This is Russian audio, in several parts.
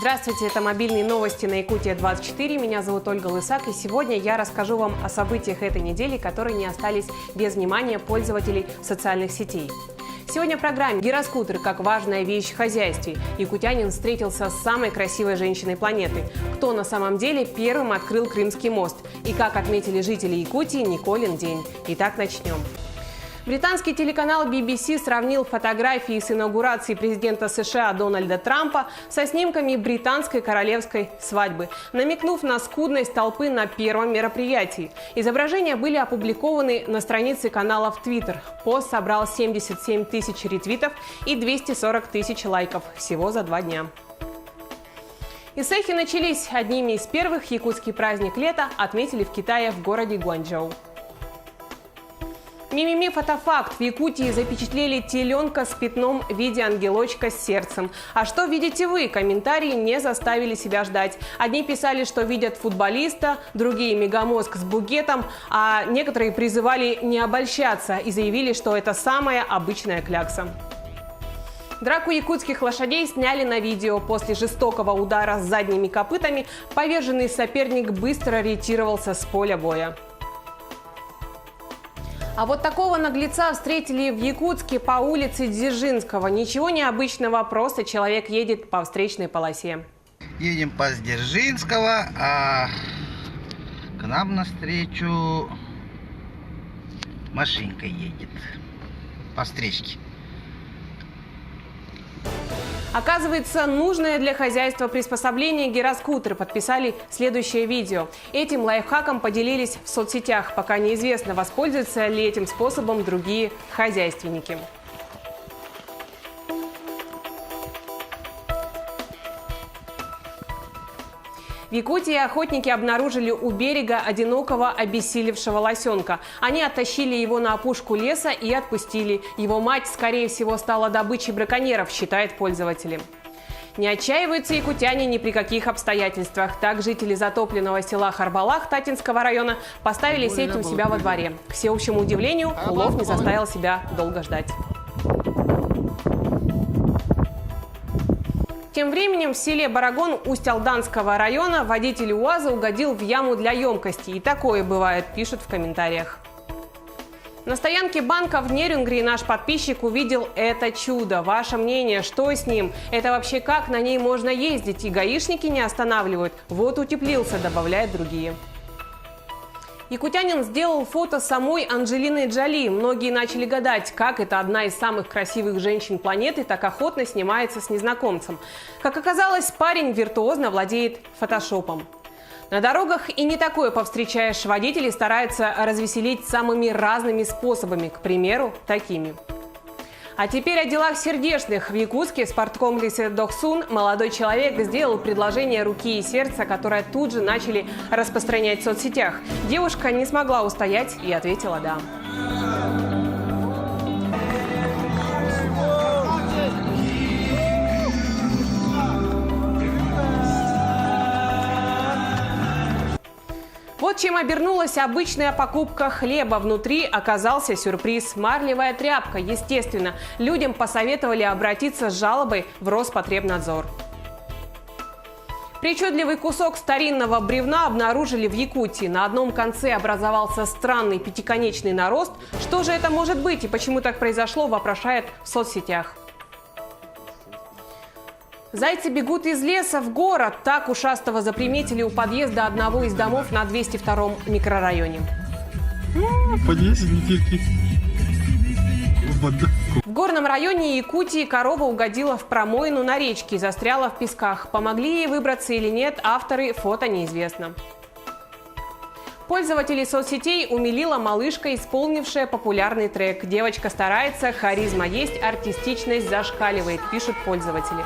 Здравствуйте, это мобильные новости на Якутия-24. Меня зовут Ольга Лысак, и сегодня я расскажу вам о событиях этой недели, которые не остались без внимания пользователей социальных сетей. Сегодня в программе «Гироскутер как важная вещь в хозяйстве». Якутянин встретился с самой красивой женщиной планеты. Кто на самом деле первым открыл Крымский мост? И как отметили жители Якутии Николин день. Итак, начнем. Британский телеканал BBC сравнил фотографии с инаугурации президента США Дональда Трампа со снимками британской королевской свадьбы, намекнув на скудность толпы на первом мероприятии. Изображения были опубликованы на странице канала в Twitter. Пост собрал 77 тысяч ретвитов и 240 тысяч лайков всего за 2 дня. Исэхи начались. Одними из первых якутский праздник лета отметили в Китае в городе Гуанчжоу. Мимими фотофакт. В Якутии запечатлели теленка с пятном в виде ангелочка с сердцем. А что видите вы? Комментарии не заставили себя ждать. Одни писали, что видят футболиста, другие – мегамозг с бугетом, а некоторые призывали не обольщаться и заявили, что это самая обычная клякса. Драку якутских лошадей сняли на видео. После жестокого удара с задними копытами поверженный соперник быстро ретировался с поля боя. А вот такого наглеца встретили в Якутске по улице Дзержинского. Ничего необычного, просто человек едет по встречной полосе. Едем по Дзержинского, а к нам навстречу машинка едет по встречке. Оказывается, нужное для хозяйства приспособление гироскутер подписали следующее видео. Этим лайфхаком поделились в соцсетях. Пока неизвестно, воспользуются ли этим способом другие хозяйственники. В Якутии охотники обнаружили у берега одинокого обессилевшего лосенка. Они оттащили его на опушку леса и отпустили. Его мать, скорее всего, стала добычей браконьеров, считают пользователи. Не отчаиваются якутяне ни при каких обстоятельствах. Так жители затопленного села Харбалах Татинского района поставили сеть у себя во дворе. К всеобщему удивлению, улов не заставил себя долго ждать. Тем временем в селе Барагон Усть-Алданского района водитель УАЗа угодил в яму для емкости. И такое бывает, пишут в комментариях. На стоянке банка в Нерюнгри наш подписчик увидел это чудо. Ваше мнение, что с ним? Это вообще как на ней можно ездить? И гаишники не останавливают. Вот утеплился, добавляют другие. Якутянин сделал фото самой Анджелины Джоли. Многие начали гадать, как это одна из самых красивых женщин планеты так охотно снимается с незнакомцем. Как оказалось, парень виртуозно владеет фотошопом. На дорогах и не такое повстречаешь. Водители стараются развеселить самыми разными способами, к примеру, такими. А теперь о делах сердечных. В Якутске в спорткомплексе Дохсун молодой человек сделал предложение руки и сердца, которое тут же начали распространять в соцсетях. Девушка не смогла устоять и ответила «да». Вот чем обернулась обычная покупка хлеба. Внутри оказался сюрприз – марлевая тряпка. Естественно, людям посоветовали обратиться с жалобой в Роспотребнадзор. Причудливый кусок старинного бревна обнаружили в Якутии. На одном конце образовался странный пятиконечный нарост. Что же это может быть и почему так произошло, вопрошают в соцсетях. Зайцы бегут из леса в город. Так ушастого заприметили у подъезда одного из домов на 202-м микрорайоне. В горном районе Якутии корова угодила в промоину на речке и застряла в песках. Помогли ей выбраться или нет, авторы фото неизвестно. Пользователей соцсетей умилила малышка, исполнившая популярный трек. Девочка старается, харизма есть, артистичность зашкаливает, пишут пользователи.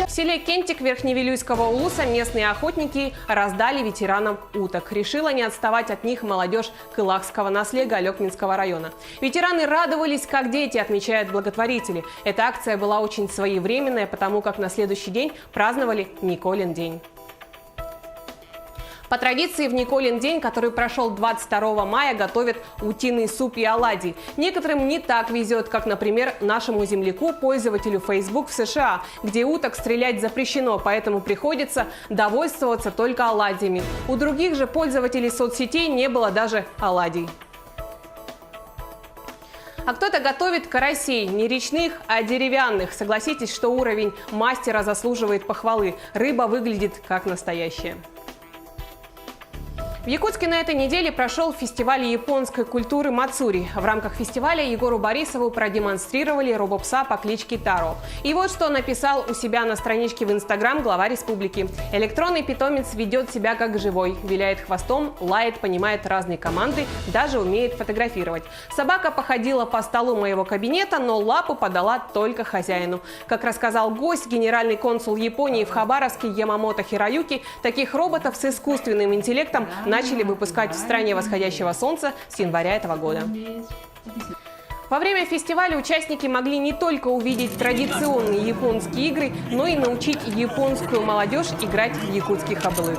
В селе Кентик Верхневилюйского улуса местные охотники раздали ветеранам уток. Решила не отставать от них молодежь Кылахского наслега Алекминского района. Ветераны радовались, как дети, отмечают благотворители. Эта акция была очень своевременная, потому как на следующий день праздновали Николин день. По традиции в Николин день, который прошел 22 мая, готовят утиный суп и оладьи. Некоторым не так везет, как, например, нашему земляку, пользователю Facebook в США, где уток стрелять запрещено, поэтому приходится довольствоваться только оладьями. У других же пользователей соцсетей не было даже оладий. А кто-то готовит карасей, не речных, а деревянных. Согласитесь, что уровень мастера заслуживает похвалы. Рыба выглядит как настоящая. В Якутске на этой неделе прошел фестиваль японской культуры Мацури. В рамках фестиваля Егору Борисову продемонстрировали робопса по кличке Таро. И вот что написал у себя на страничке в Инстаграм глава республики. Электронный питомец ведет себя как живой, виляет хвостом, лает, понимает разные команды, даже умеет фотографировать. Собака походила по столу моего кабинета, но лапу подала только хозяину. Как рассказал гость, генеральный консул Японии в Хабаровске Ямамото Хироюки, таких роботов с искусственным интеллектом начали выпускать в стране восходящего солнца с января этого года. Во время фестиваля участники могли не только увидеть традиционные японские игры, но и научить японскую молодежь играть в якутский хаблык.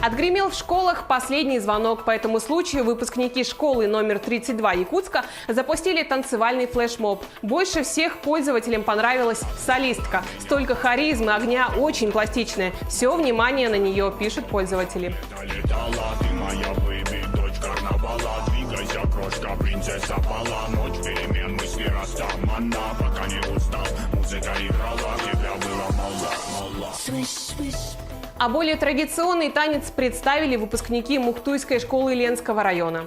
Отгремел в школах последний звонок. По этому случаю выпускники школы номер 32 Якутска запустили танцевальный флешмоб. Больше всех пользователям понравилась солистка. Столько харизмы, огня, очень пластичная. Все внимание на нее, пишут пользователи. А более традиционный танец представили выпускники Мухтуйской школы Ленского района.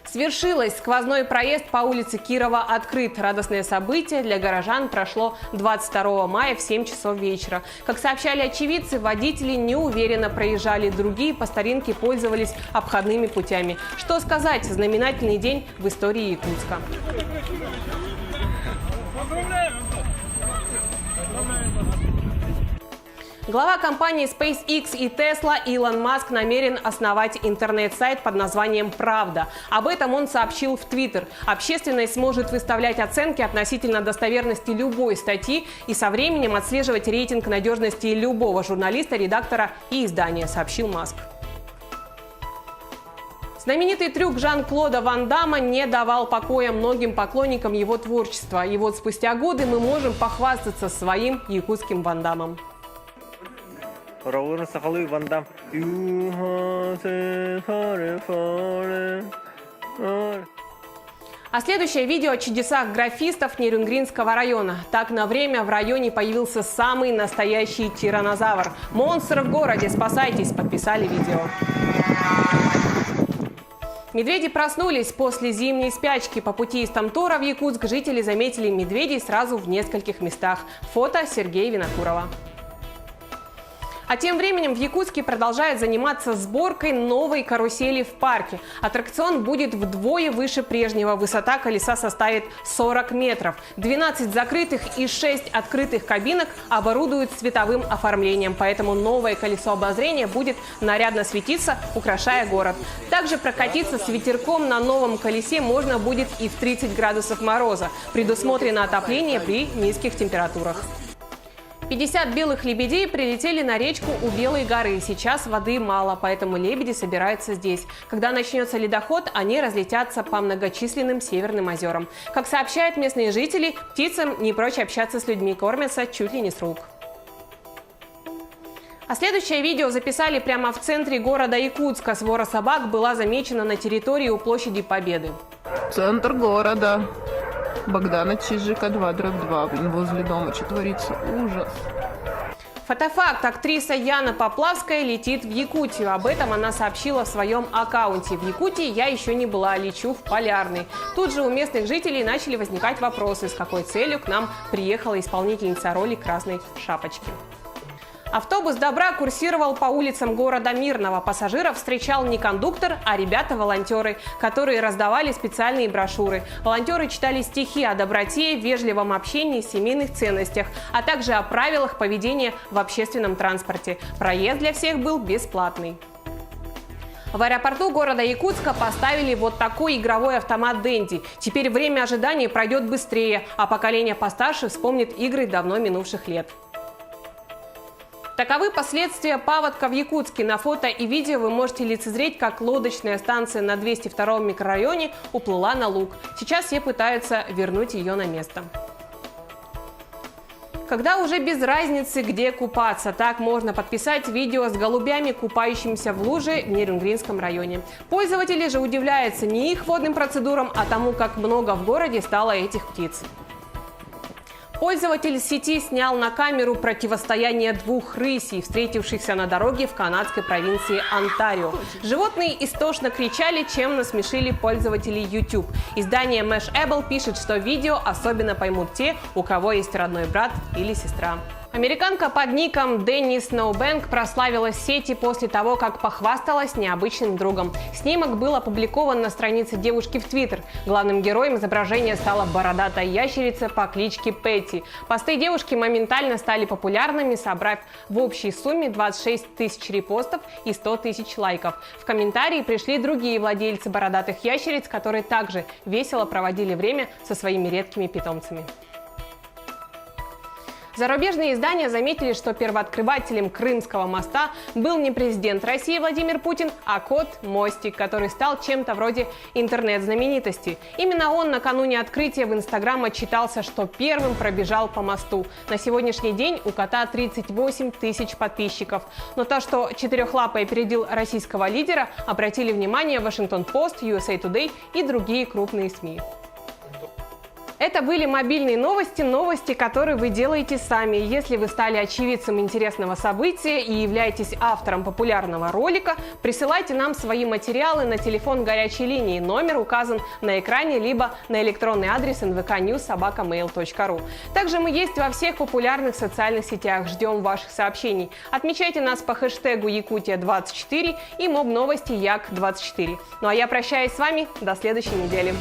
Свершилось! Сквозной проезд по улице Кирова открыт. Радостное событие для горожан прошло 22 мая в 7 часов вечера. Как сообщали очевидцы, водители неуверенно проезжали, другие по старинке пользовались обходными путями. Что сказать, знаменательный день в истории Якутска. Глава компании SpaceX и Tesla Илон Маск намерен основать интернет-сайт под названием «Правда». Об этом он сообщил в Твиттер. Общественность сможет выставлять оценки относительно достоверности любой статьи и со временем отслеживать рейтинг надежности любого журналиста, редактора и издания, сообщил Маск. Знаменитый трюк Жан-Клода Ван Дамма не давал покоя многим поклонникам его творчества. И вот спустя годы мы можем похвастаться своим якутским Ван Даммом. А следующее видео о чудесах графистов Нерюнгринского района. Так на время в районе появился самый настоящий тираннозавр. Монстр в городе, спасайтесь, подписали видео. Медведи проснулись после зимней спячки. По пути из Тамтора в Якутск жители заметили медведей сразу в нескольких местах. Фото Сергея Винокурова. А тем временем в Якутске продолжают заниматься сборкой новой карусели в парке. Аттракцион будет вдвое выше прежнего. Высота колеса составит 40 метров. 12 закрытых и 6 открытых кабинок оборудуют световым оформлением. Поэтому новое колесо обозрения будет нарядно светиться, украшая город. Также прокатиться с ветерком на новом колесе можно будет и в 30 градусов мороза. Предусмотрено отопление при низких температурах. 50 белых лебедей прилетели на речку у Белой горы. Сейчас воды мало, поэтому лебеди собираются здесь. Когда начнется ледоход, они разлетятся по многочисленным северным озерам. Как сообщают местные жители, птицам не прочь общаться с людьми, кормятся чуть ли не с рук. А следующее видео записали прямо в центре города Якутска. Свора собак была замечена на территории у площади Победы. Центр города. Богдана Чижика 2/2. Возле дома что творится? Ужас. Фотофакт. Актриса Яна Поплавская летит в Якутию. Об этом она сообщила в своем аккаунте. В Якутии я еще не была, лечу в Полярный. Тут же у местных жителей начали возникать вопросы, с какой целью к нам приехала исполнительница роли Красной Шапочки. Автобус добра курсировал по улицам города Мирного. Пассажиров встречал не кондуктор, а ребята-волонтеры, которые раздавали специальные брошюры. Волонтеры читали стихи о доброте, вежливом общении, семейных ценностях, а также о правилах поведения в общественном транспорте. Проезд для всех был бесплатный. В аэропорту города Якутска поставили вот такой игровой автомат Денди. Теперь время ожидания пройдет быстрее, а поколение постарше вспомнит игры давно минувших лет. Таковы последствия паводка в Якутске. На фото и видео вы можете лицезреть, как лодочная станция на 202-м микрорайоне уплыла на луг. Сейчас все пытаются вернуть ее на место. Когда уже без разницы, где купаться, так можно подписать видео с голубями, купающимися в луже в Нерюнгринском районе. Пользователи же удивляются не их водным процедурам, а тому, как много в городе стало этих птиц. Пользователь сети снял на камеру противостояние двух рысей, встретившихся на дороге в канадской провинции Онтарио. Животные истошно кричали, чем насмешили пользователей YouTube. Издание Mashable пишет, что видео особенно поймут те, у кого есть родной брат или сестра. Американка под ником Дэнни Сноубэнк прославилась в сети после того, как похвасталась необычным другом. Снимок был опубликован на странице девушки в Твиттер. Главным героем изображения стала бородатая ящерица по кличке Петти. Посты девушки моментально стали популярными, собрав в общей сумме 26 тысяч репостов и 100 тысяч лайков. В комментарии пришли другие владельцы бородатых ящериц, которые также весело проводили время со своими редкими питомцами. Зарубежные издания заметили, что первооткрывателем Крымского моста был не президент России Владимир Путин, а кот Мостик, который стал чем-то вроде интернет-знаменитости. Именно он накануне открытия в Инстаграм отчитался, что первым пробежал по мосту. На сегодняшний день у кота 38 тысяч подписчиков. Но то, что четырехлапый опередил российского лидера, обратили внимание Washington Post, USA Today и другие крупные СМИ. Это были мобильные новости, новости, которые вы делаете сами. Если вы стали очевидцем интересного события и являетесь автором популярного ролика, присылайте нам свои материалы на телефон горячей линии. Номер указан на экране, либо на электронный адрес nvknews@mail.ru. Также мы есть во всех популярных социальных сетях. Ждем ваших сообщений. Отмечайте нас по хэштегу Якутия24 и моб новости Як24. Ну а я прощаюсь с вами до следующей недели.